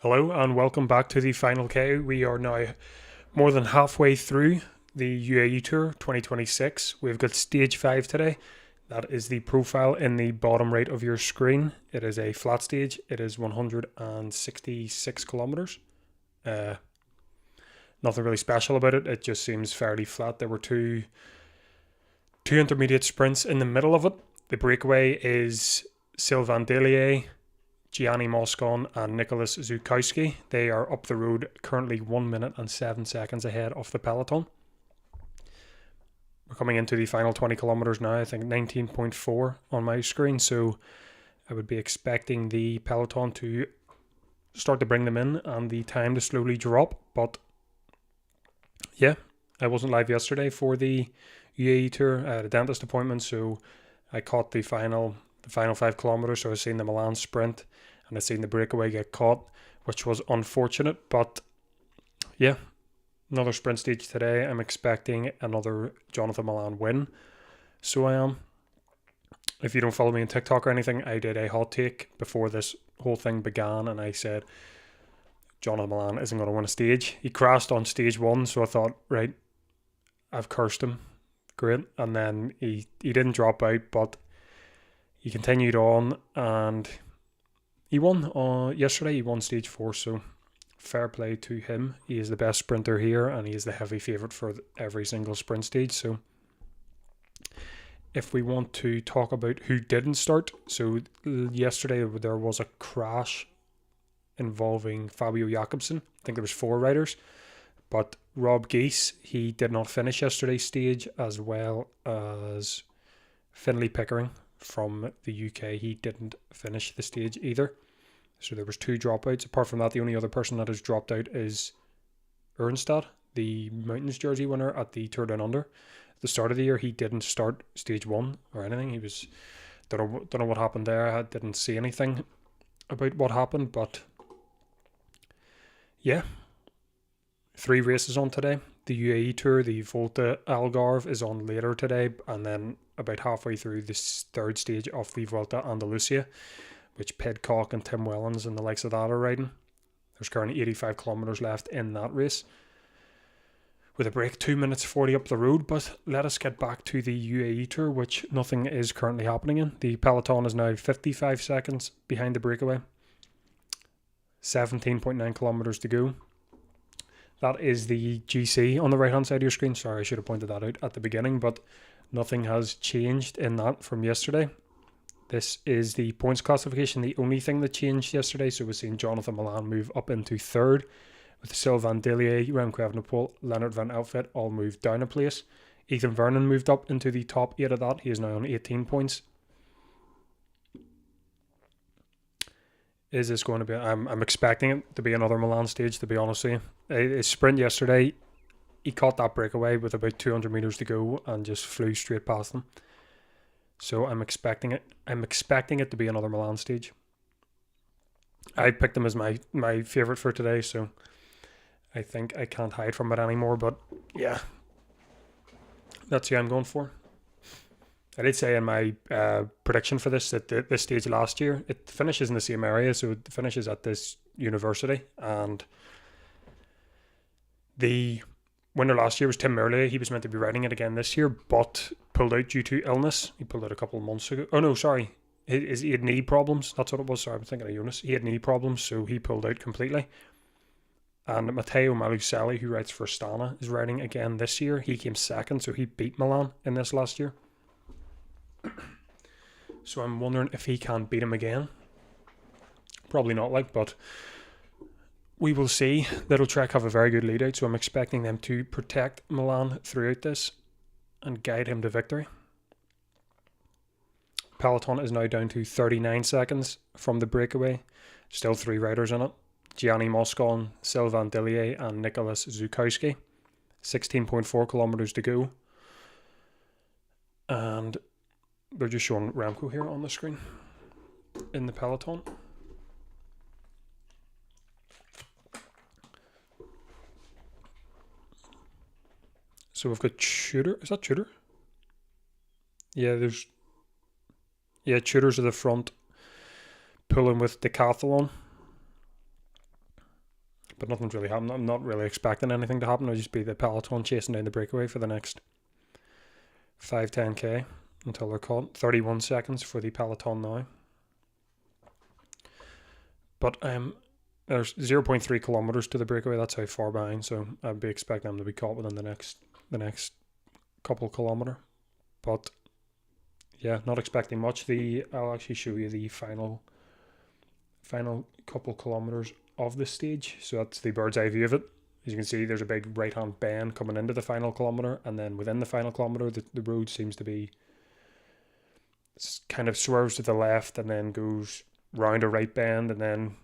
Hello and welcome back to the Final K. We are now more than halfway through the UAE Tour 2026. We've got stage 5 today. That is the profile in the bottom right of your screen. It is a flat stage. It is 166 kilometers. Nothing really special about it. It just seems fairly flat. There were two intermediate sprints in the middle of it. The breakaway is Sylvain Delier, Gianni Moscon and Nicholas Zukowski. They are up the road currently 1 minute and 7 seconds ahead of the peloton. We're coming into the final 20 kilometers now. I think 19.4 on my screen. So I would be expecting the peloton to start to bring them in and the time to slowly drop. But yeah, I wasn't live yesterday for the UAE Tour. I had a dentist appointment, so I caught the final 5 kilometers. So I seen the Milan sprint and I seen the breakaway get caught, which was unfortunate. But yeah, another sprint stage today. I'm expecting another Jonathan Milan win. So I am. If you don't follow me on TikTok or anything, I did a hot take before this whole thing began, and I said Jonathan Milan isn't going to win a stage. He crashed on stage 1, so I thought, right, I've cursed him. Great. And then he didn't drop out, but he continued on and he won yesterday. He won stage 4, so fair play to him. He is the best sprinter here and he is the heavy favourite for every single sprint stage. So if we want to talk about who didn't start, so yesterday there was a crash involving Fabio Jakobsen. I think there was 4 riders, but Rob Geese, he did not finish yesterday's stage, as well as Finlay Pickering from the UK. He didn't finish the stage either. So there was 2 dropouts. Apart from that, the only other person that has dropped out is Ernstad, the Mountains jersey winner at the Tour Down Under. At the start of the year, he didn't start stage 1 or anything. He was don't know what happened there. I didn't see anything about what happened, but yeah, 3 races on today. The UAE Tour, the Volta Algarve is on later today, and then about halfway through this 3rd stage of the Volta Andalusia, which Pidcock and Tim Wellens and the likes of that are riding. There's currently 85 kilometers left in that race, with a break 2 minutes 40 up the road. But let us get back to the UAE Tour, which nothing is currently happening in. The peloton is now 55 seconds behind the breakaway. 17.9 kilometers to go. That is the GC on the right hand side of your screen. Sorry, I should have pointed that out at the beginning, but nothing has changed in that from yesterday. This is the points classification, the only thing that changed yesterday. So we've seen Jonathan Milan move up into 3rd, with Sylvain Delier, Remco Evenepoel, Leonard Van Aert all moved down a place. Ethan Vernon moved up into the top 8 of that. He is now on 18 points. Is this going to be... I'm expecting it to be another Milan stage, to be honest with you. His sprint yesterday, he caught that breakaway with about 200 metres to go and just flew straight past them. So I'm expecting it. I'm expecting it to be another Milan stage. I picked him as my favourite for today, so I think I can't hide from it anymore. But yeah, that's who I'm going for. I did say in my prediction for this that this stage last year, it finishes in the same area, so it finishes at this university. And the winner last year was Tim Merlier. He was meant to be riding it again this year, but pulled out due to illness. He pulled out a couple of months ago. Oh no, sorry. He had knee problems. That's what it was. Sorry, I'm thinking of Jonas. He had knee problems, so he pulled out completely. And Matteo Malucelli, who rides for Astana, is riding again this year. He came 2nd, so he beat Milan in this last year. So I'm wondering if he can beat him again. Probably not, but we will see. Little Trek have a very good lead out, so I'm expecting them to protect Milan throughout this and guide him to victory. Peloton is now down to 39 seconds from the breakaway. Still 3 riders in it. Gianni Moscon, Sylvain Delier and Nicholas Zukowski. 16.4 kilometers to go. And they're just showing Remco here on the screen in the peloton. So we've got Tudor. Is that Tudor? Yeah, Tudor's at the front, pulling with Decathlon. but nothing's really happened. I'm not really expecting anything to happen. It'll just be the peloton chasing down the breakaway for the next 5-10k until they're caught. 31 seconds for the peloton now. But there's 0.3 kilometers to the breakaway. That's how far behind. So I'd be expecting them to be caught within the next couple kilometer. But yeah, not expecting much. I'll actually show you the final couple kilometers of the stage. So that's the bird's eye view of it. As you can see, there's a big right hand bend coming into the final kilometer, and then within the final kilometer, the road seems to be kind of swerves to the left and then goes round a right bend and then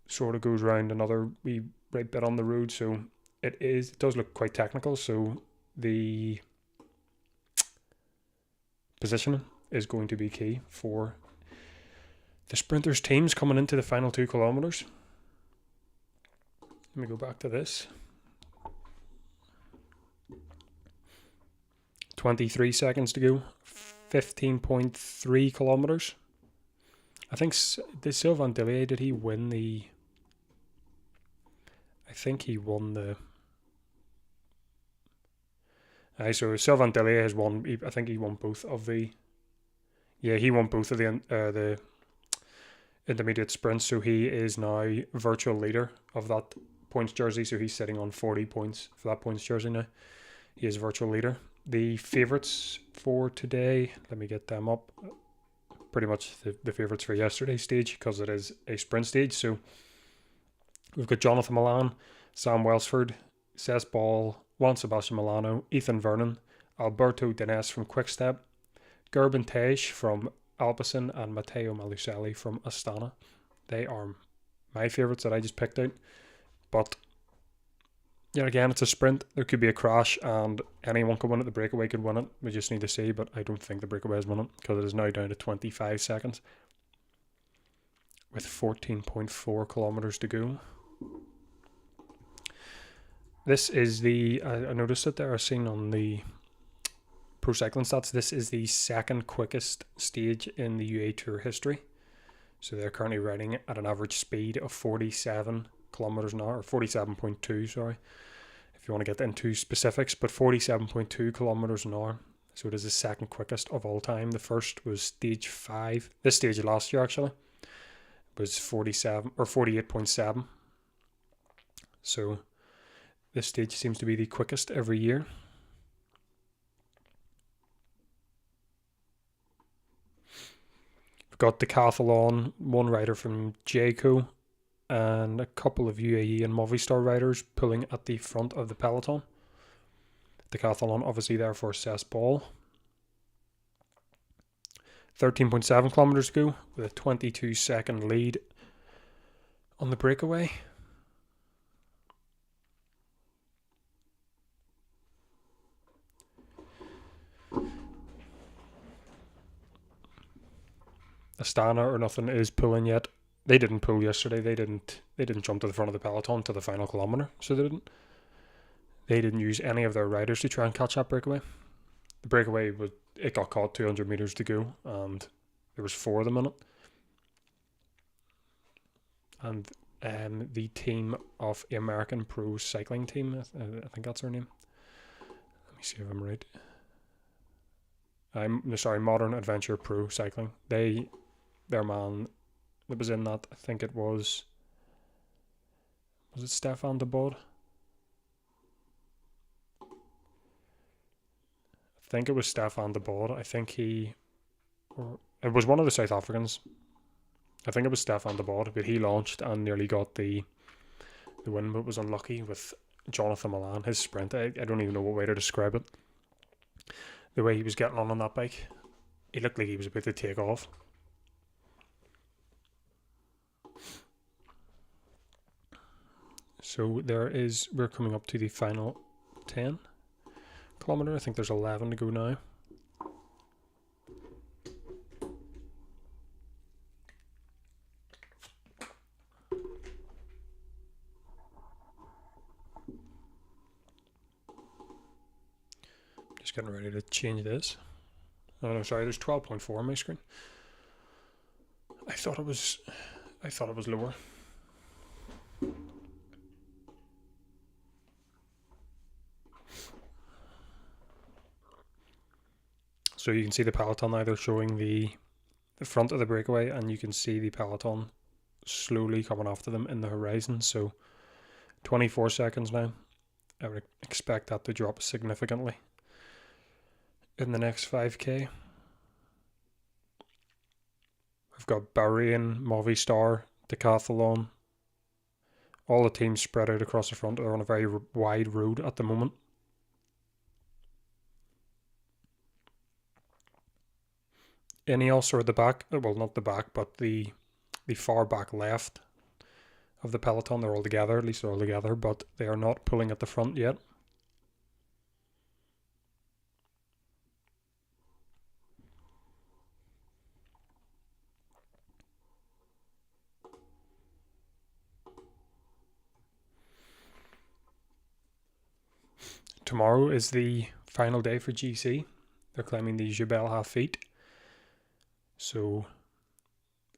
sort of goes round another wee right bit on the road. So it does look quite technical. So the positioning is going to be key for the sprinters teams coming into the final 2 kilometers. Let me go back to this. 23 seconds to go. 15.3 kilometers. I think, did Sylvain Dillier, did he win the... I think he won the... so Sylvain Dillier has won, I think he won both of the... Yeah, he won both of the intermediate sprints, so he is now virtual leader of that points jersey, so he's sitting on 40 points for that points jersey now. He is virtual leader. The favourites for today, let me get them up. Pretty much the favourites for yesterday's stage, because it is a sprint stage. So we've got Jonathan Milan, Sam Welsford, Cesc Ball, Juan Sebastian Milano, Ethan Vernon, Alberto Dines from Quickstep, Gerben Tej from Alpecin, and Matteo Maluselli from Astana. They are my favourites that I just picked out. But yeah, again, it's a sprint. There could be a crash and anyone could win it. The breakaway could win it. We just need to see, but I don't think the breakaway has won it because it is now down to 25 seconds with 14.4 kilometers to go. This is I noticed it there, I've seen on the Pro Cycling Stats, this is the second quickest stage in the UAE Tour history. So they're currently riding at an average speed of 47 kilometers an hour, or 47.2, sorry, if you want to get into specifics, but 47.2 kilometers an hour. So it is the second quickest of all time. The first was stage 5, this stage last year actually, was 47 or 48.7. So this stage seems to be the quickest every year. We've got Decathlon, one rider from Jayco, and a couple of UAE and Movistar riders pulling at the front of the peloton. Decathlon obviously there for Cesc Ball. 13.7 kilometers to go with a 22-second lead on the breakaway. Astana or nothing is pulling yet. They didn't pull yesterday. They didn't jump to the front of the peloton to the final kilometer. So they didn't use any of their riders to try and catch that breakaway. The breakaway it got caught 200 meters to go, and there was 4 of them in it. And the team of the American Pro Cycling Team, I think that's their name. Let me see if I'm right. Modern Adventure Pro Cycling. Their man that was in that, I think it was it Stefan de Bod? I think it was Stefan de Bod. I think it was one of the South Africans. I think it was Stefan de Bod, but he launched and nearly got the win, but was unlucky with Jonathan Milan, his sprint. I don't even know what way to describe it. The way he was getting on that bike, he looked like he was about to take off. So we're coming up to the final 10 kilometer. I think there's 11 to go now. Just getting ready to change this. Oh no, sorry, there's 12.4 on my screen. I thought it was lower. So you can see the peloton now, they're showing the front of the breakaway, and you can see the peloton slowly coming after them in the horizon. So 24 seconds now. I would expect that to drop significantly in the next 5k. We've got Bahrain, Movistar, Decathlon, all the teams spread out across the front. They're on a very wide road at the moment. Ineos are at the back, well, not the back, but the far back left of the peloton. They're all together, at least they're all together, but they are not pulling at the front yet. Tomorrow is the final day for GC. They're climbing the Jebel Hafit. So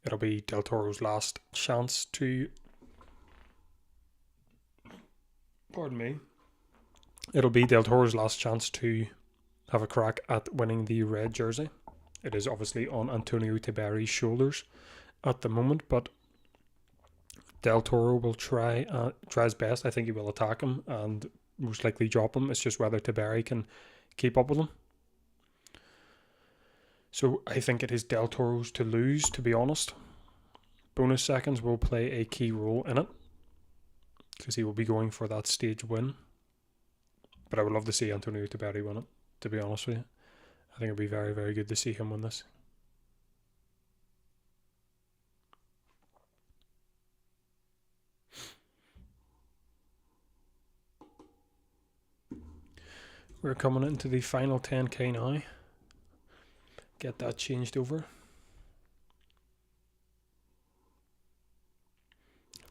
it'll be Del Toro's last chance to... Pardon me. It'll be Del Toro's last chance to have a crack at winning the red jersey. It is obviously on Antonio Tiberi's shoulders at the moment, but Del Toro will try his best. I think he will attack him and most likely drop him. It's just whether Tiberi can keep up with him. So I think it is Del Toro's to lose, to be honest. Bonus seconds will play a key role in it, because he will be going for that stage win. But I would love to see Antonio Tiberi win it, to be honest with you. I think it would be very, very good to see him win this. We're coming into the final 10k now. Get that changed over.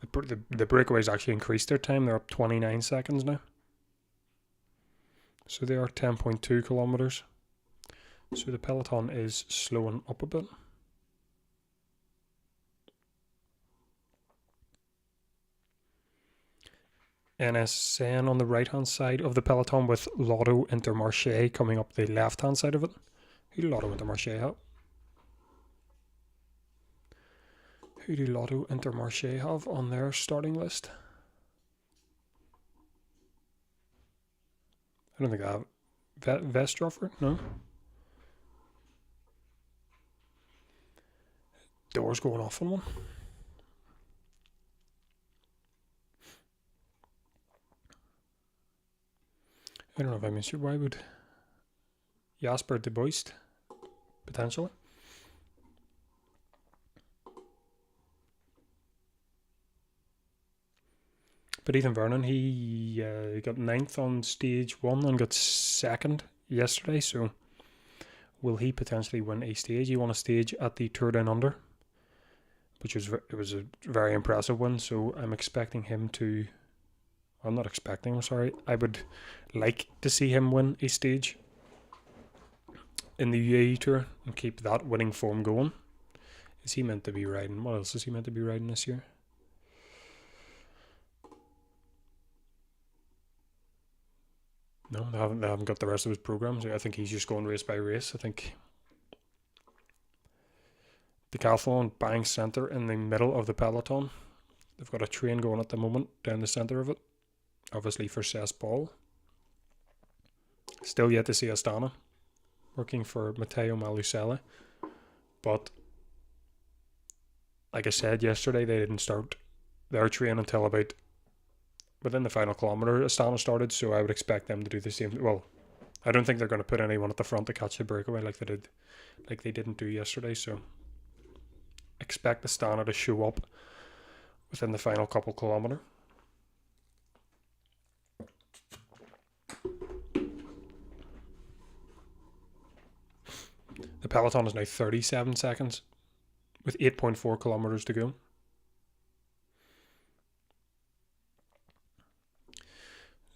The breakaways actually increased their time. They're up 29 seconds now. So they are 10.2 kilometers. So the peloton is slowing up a bit. NSN on the right hand side of the peloton, with Lotto Intermarché coming up the left hand side of it. Who do Lotto Intermarché have? Who do Lotto Intermarché have on their starting list? I don't think I have. Vestroffer? No. Doors going off on one. I don't know if I missed you. Why would Jasper de Boist potentially? But Ethan Vernon, he got 9th on stage 1 and got 2nd yesterday. So will he potentially win a stage? He won a stage at the Tour Down Under, which was a very impressive win. So I'm expecting him to... I'm not expecting, I'm sorry. I would like to see him win a stage in the UAE Tour and keep that winning form going. Is he meant to be riding? What else is he meant to be riding this year? No, they haven't got the rest of his programs. I think he's just going race by race. I think Decathlon bang centre in the middle of the peloton. They've got a train going at the moment down the centre of it. Obviously for Cess Ball. Still yet to see Astana working for Matteo Malucelli. But like I said yesterday, they didn't start their train until about within the final kilometre Astana started, so I would expect them to do the same. Well, I don't think they're going to put anyone at the front to catch the breakaway like they didn't do yesterday, so expect Astana to show up within the final couple kilometre. The peloton is now 37 seconds with 8.4 kilometers to go.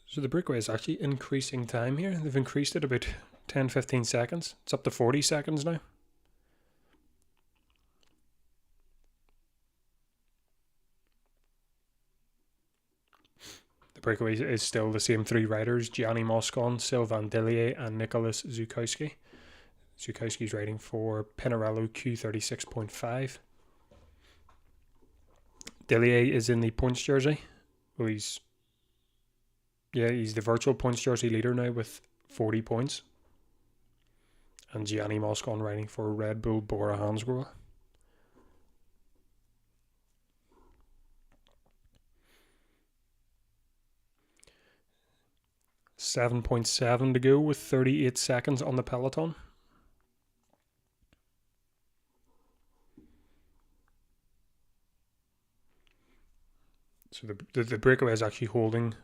So the breakaway is actually increasing time here. They've increased it about 10-15 seconds. It's up to 40 seconds now. The breakaway is still the same three riders: Gianni Moscon, Sylvain Dillier and Nicolas Zukowski. Zukowski's riding for Pinarello Q36.5. Dillier is in the points jersey. Well, he's the virtual points jersey leader now with 40 points. And Gianni Moscon riding for Red Bull Bora Hansgrohe. 7.7 to go with 38 seconds on the peloton. So the breakaway is actually holding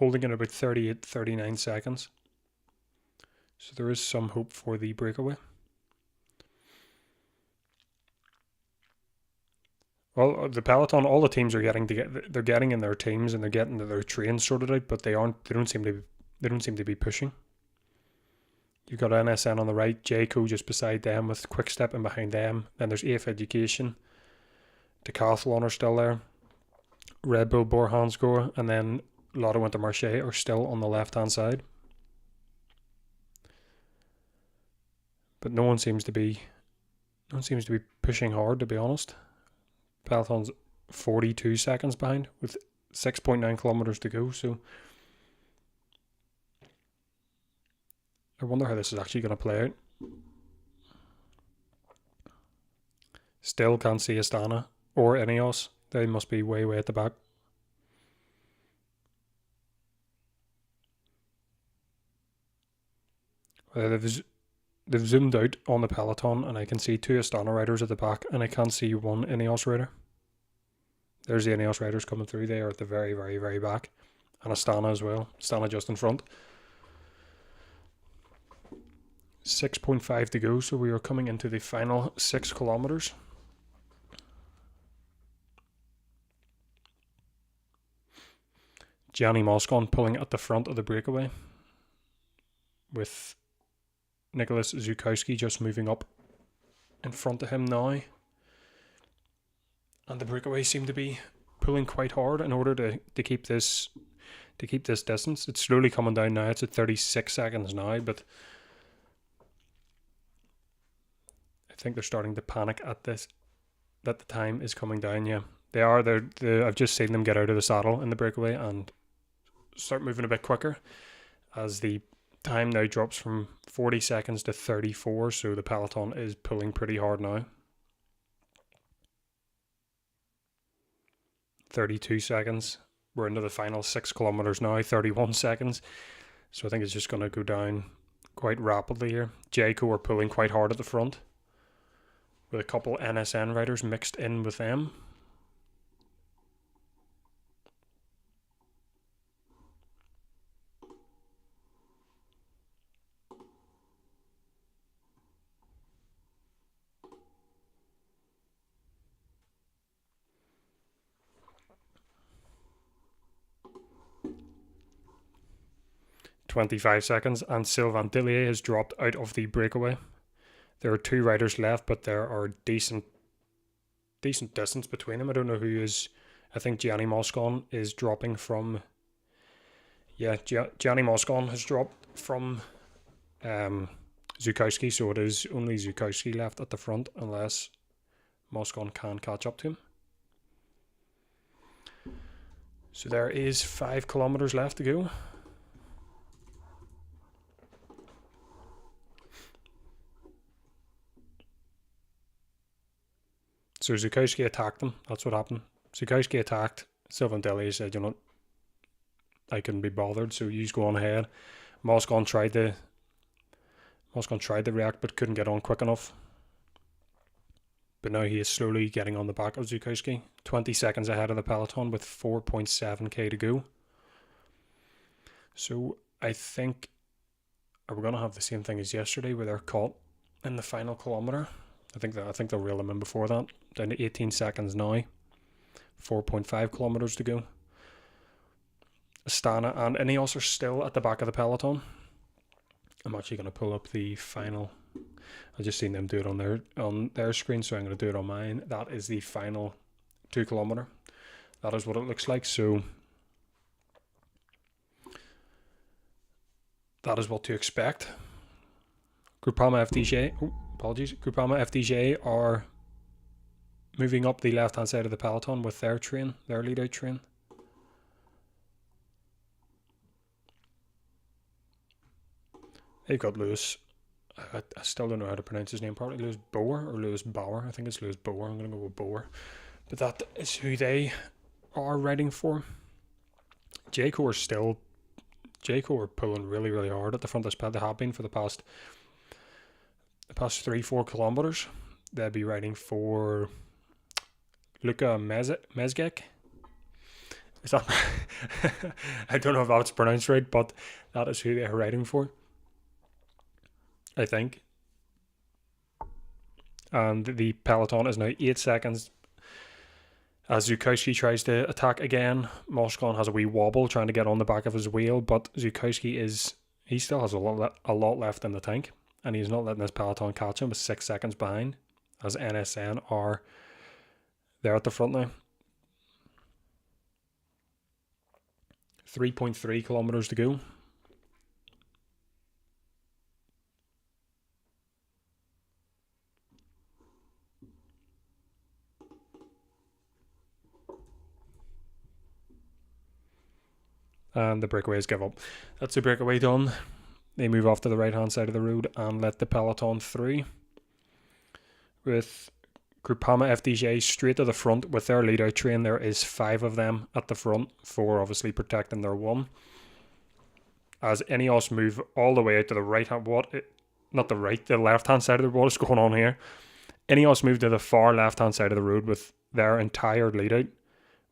in about 38, 39 seconds. So there is some hope for the breakaway. Well, the peloton, all the teams are they're getting in their teams and they're getting their trains sorted out, but they don't seem to be pushing. You've got NSN on the right, Jayco just beside them with Quickstep in behind them. Then there's AF Education. Decathlon are still there. Red Bull Bora Hansgrohe, and then Lotto Intermarché are still on the left hand side. But no one seems to be pushing hard, to be honest. Peloton's 42 seconds behind with 6.9 kilometers to go, so I wonder how this is actually going to play out. Still can't see Astana or Ineos. They must be way at the back. They've zoomed out on the peloton and I can see 2 Astana riders at the back and I can't see 1 Ineos rider. There's the Ineos riders coming through. They are at the very, very, very back. And Astana as well. Astana just in front. 6.5 to go, so we are coming into the final 6 kilometers. Gianni Moscon pulling at the front of the breakaway, with Nicholas Zukowski just moving up in front of him now. And the breakaway seem to be pulling quite hard in order to keep this distance. It's slowly coming down now. It's at 36 seconds now, but I think they're starting to panic at this, that the time is coming down. Yeah, they are. I've just seen them get out of the saddle in the breakaway and start moving a bit quicker as the time now drops from 40 seconds to 34, so the peloton is pulling pretty hard now. 32 seconds. We're into the final 6 kilometers now, 31 seconds. So I think it's just going to go down quite rapidly here. Jayco are pulling quite hard at the front, with a couple NSN riders mixed in with them. .25 seconds, and Sylvain Dillier has dropped out of the breakaway. There are 2 riders left, but there are decent distance between them. I don't know who is. I think Gianni Moscon is dropping from. Yeah, Gianni Moscon has dropped from Zukowski, so it is only Zukowski left at the front unless Moscon can catch up to him. So there is 5 kilometers left to go. So Zukowski attacked them. That's what happened. Zukowski attacked. Sylvain Dillier said, you know, I couldn't be bothered, so you go on ahead. Moscon tried to react, but couldn't get on quick enough. But now he is slowly getting on the back of Zukowski. 20 seconds ahead of the peloton with 4.7k to go. So I think we're going to have the same thing as yesterday, where they're caught in the final kilometer. I think they'll reel them in before that. Down to 18 seconds now. 4.5 kilometers to go. Astana and Ineos are still at the back of the peloton. I'm actually going to pull up the final. I've just seen them do it on their screen, so I'm going to do it on mine. That is the final 2 kilometer. That is what it looks like. So that is what to expect. Groupama FDJ, apologies, Groupama FDJ are moving up the left-hand side of the peloton with their train, their lead-out train. They've got Lewis. I still don't know how to pronounce his name properly. Lewis Bower or Lewis Bauer? I think it's Lewis Bower. I'm going to go with Bower. But that is who they are riding for. Jayco are pulling really, really hard at the front of this pad. They have been for the past 3-4 kilometers. They'll be riding for Luka Mezgek. Is that I don't know if that's pronounced right, but that is who they are riding for, I think. And the peloton is now 8 seconds as Zukowski tries to attack again. Moshkon has a wee wobble trying to get on the back of his wheel, but Zukowski he still has a lot left in the tank, and he's not letting this peloton catch him with 6 seconds behind, as NSN are there at the front now. 3.3 kilometers to go. And the breakaways give up. That's the breakaway done. They move off to the right hand side of the road and let the peloton through, with Groupama FDJ straight to the front with their lead out train. There is 5 of them at the front, 4 obviously protecting their 1. As Ineos move all the way out to the right hand, the left hand side of the road. What is going on here? Ineos move to the far left hand side of the road with their entire lead out,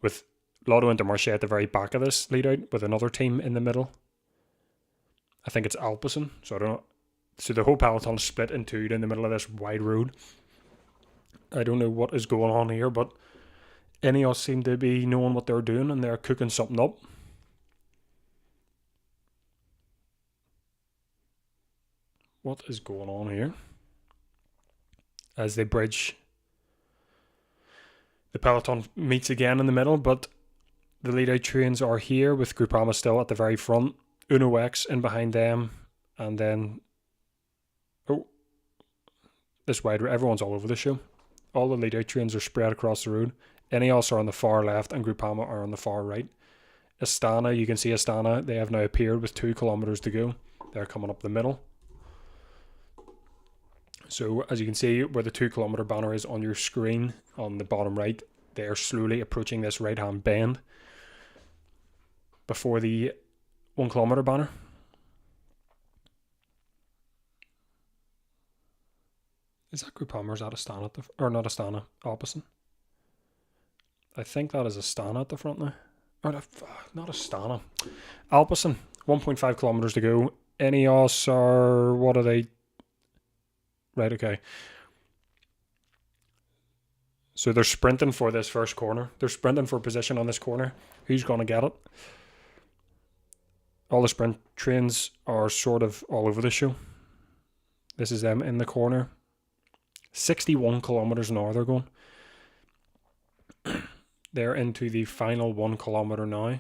with Lotto Intermarché at the very back of this lead out, with another team in the middle. I think it's Alpecin, so I don't know. So the whole peloton is split in two in the middle of this wide road. I don't know what is going on here, but Ineos seem to be knowing what they're doing and they're cooking something up. What is going on here? As they bridge, the peloton meets again in the middle, but the lead-out trains are here with Groupama still at the very front. Uno X in behind them, and then this wide road. Everyone's all over the show. All the lead-out trains are spread across the road. Ineos are on the far left and Groupama are on the far right. Astana, you can see Astana, they have now appeared with 2 kilometers to go. They're coming up the middle. So as you can see where the 2 kilometer banner is on your screen on the bottom right, they are slowly approaching this right hand bend before the 1 kilometer banner. Is that Groupama or is that Astana or not Astana? Alpecin. I think that is Astana at the front now. Or not Astana. Alpecin. 1.5 kilometers to go. Ineos are, what are they? Right, okay. So they're sprinting for this first corner. They're sprinting for position on this corner. Who's going to get it? All the sprint trains are sort of all over the show. This is them in the corner. 61 kilometers an hour they're going. They're into the final 1 kilometer now.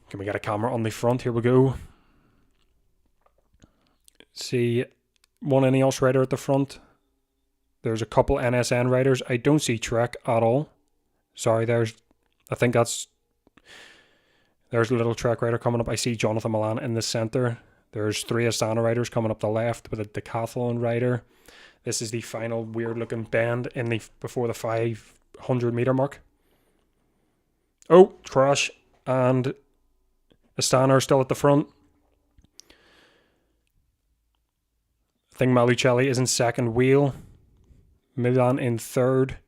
Can we get a camera on the front? Here we go. See one Ineos rider at the front. There's a couple NSN riders. I don't see Trek at all. Sorry, there's a little Trek rider coming up. I see Jonathan Milan in the centre. There's 3 Astana riders coming up the left with a decathlon rider. This is the final weird looking bend before the 500 meter mark. Oh, crash. And Astana are still at the front. I think Malucelli is in second wheel. Milan in third.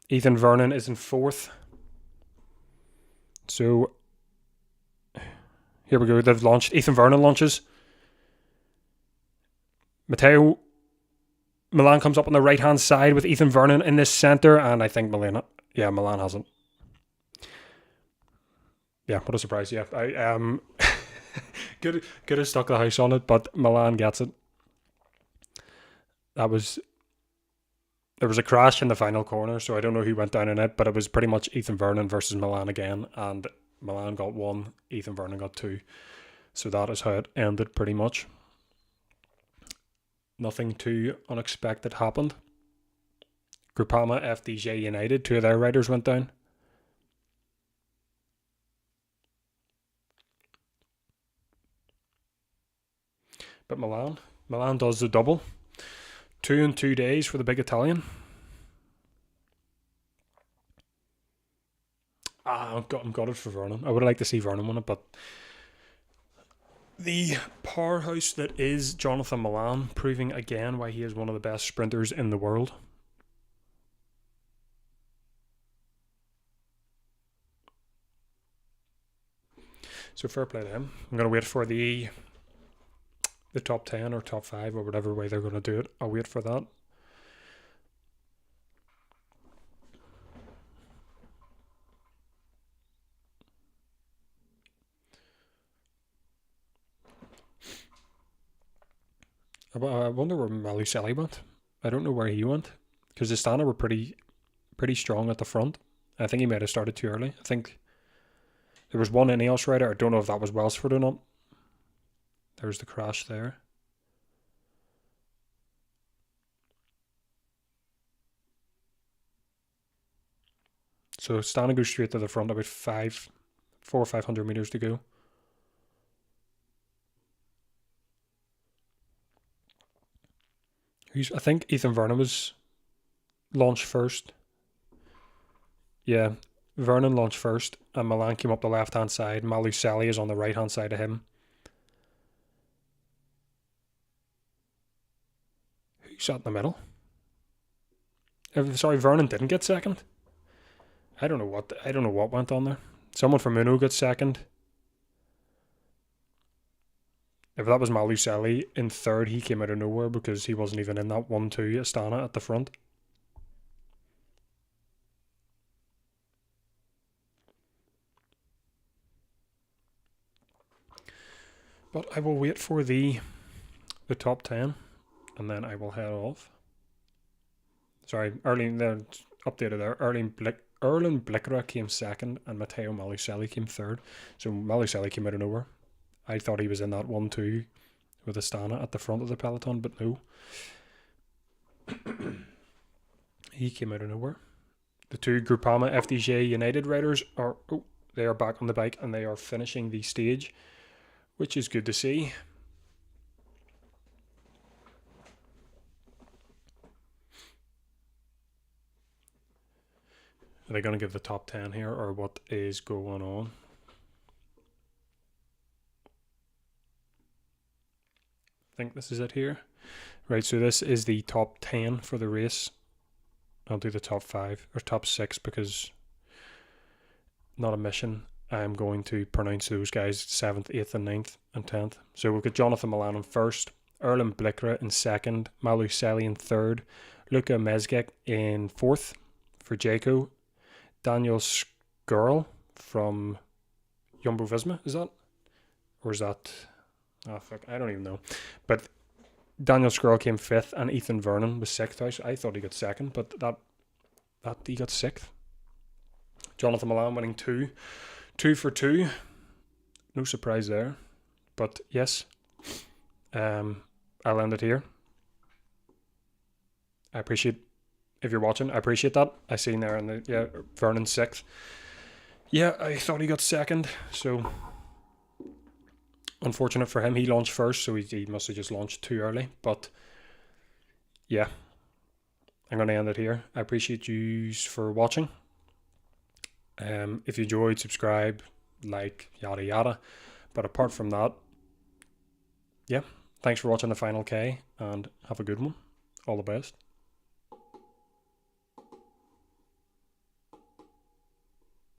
Ethan Vernon is in fourth. So here we go. They've launched. Ethan Vernon launches. Milan comes up on the right hand side with Ethan Vernon in this centre, and I think Milan hasn't. Yeah, what a surprise! Yeah, I could have stuck the house on it, but Milan gets it. There was a crash in the final corner, so I don't know who went down in it, but it was pretty much Ethan Vernon versus Milan again, and Milan got 1, Ethan Vernon got 2. So that is how it ended pretty much. nothing too unexpected happened. Groupama, FDJ United, 2 of their riders went down. But Milan does the double. 2 in 2 days for the big Italian. I'm gutted for Vernon. I would like to see Vernon win it, but the powerhouse that is Jonathan Milan, proving again why he is one of the best sprinters in the world. So fair play to him. I'm going to wait for the top 10 or top 5 or whatever way they're going to do it. I'll wait for that. I wonder where Maluselli went. I don't know where he went, because the Astana were pretty strong at the front. I think he might have started too early. I think there was one Ineos rider. I don't know if that was Welsford or not. There's the crash there. So Astana goes straight to the front, about 400 or 500 meters to go. I think Ethan Vernon was launched first. Yeah, Vernon launched first, and Milan came up the left-hand side. Maluselli is on the right-hand side of him. Who's at the middle? Sorry, Vernon didn't get second. I don't know what went on there. Someone from Uno got second. If that was Maluselli in third, he came out of nowhere because he wasn't even in that 1-2 Astana at the front. But I will wait for the top 10, and then I will head off. Sorry, updated there. Erlen Blickera came second, and Matteo Maluselli came third. So Maluselli came out of nowhere. I thought he was in that 1-2 with Astana at the front of the peloton, but no. He came out of nowhere. The 2 Groupama FDJ United riders are back on the bike, and they are finishing the stage, which is good to see. Are they going to give the top 10 here, or what is going on? I think this is it here. Right, so this is the top 10 for the race. I'll do the top 5 or top 6 because not a mission. I'm going to pronounce those guys 7th, 8th, and 9th, and 10th. So we've got Jonathan Milan in first, Erlen Blickera in second, Maluselli in third, Luka Mezgec in fourth for Jayco, Daniel Skirl from Jumbo Visma, is that? Or is that... Oh, fuck, I don't even know. But Daniel Skirl came fifth, and Ethan Vernon was sixth. I thought he got second, but that he got sixth. Jonathan Milan winning 2 for 2. No surprise there. But yes, I'll end it here. I appreciate... If you're watching, I appreciate that. I seen there in the Vernon 6th. Yeah, I thought he got second, so unfortunate for him. He launched first, so he must have just launched too early. But yeah, I'm going to end it here. I appreciate you for watching. If you enjoyed, subscribe, like, yada yada. But apart from that, yeah, thanks for watching the Final K, and have a good one. All the best.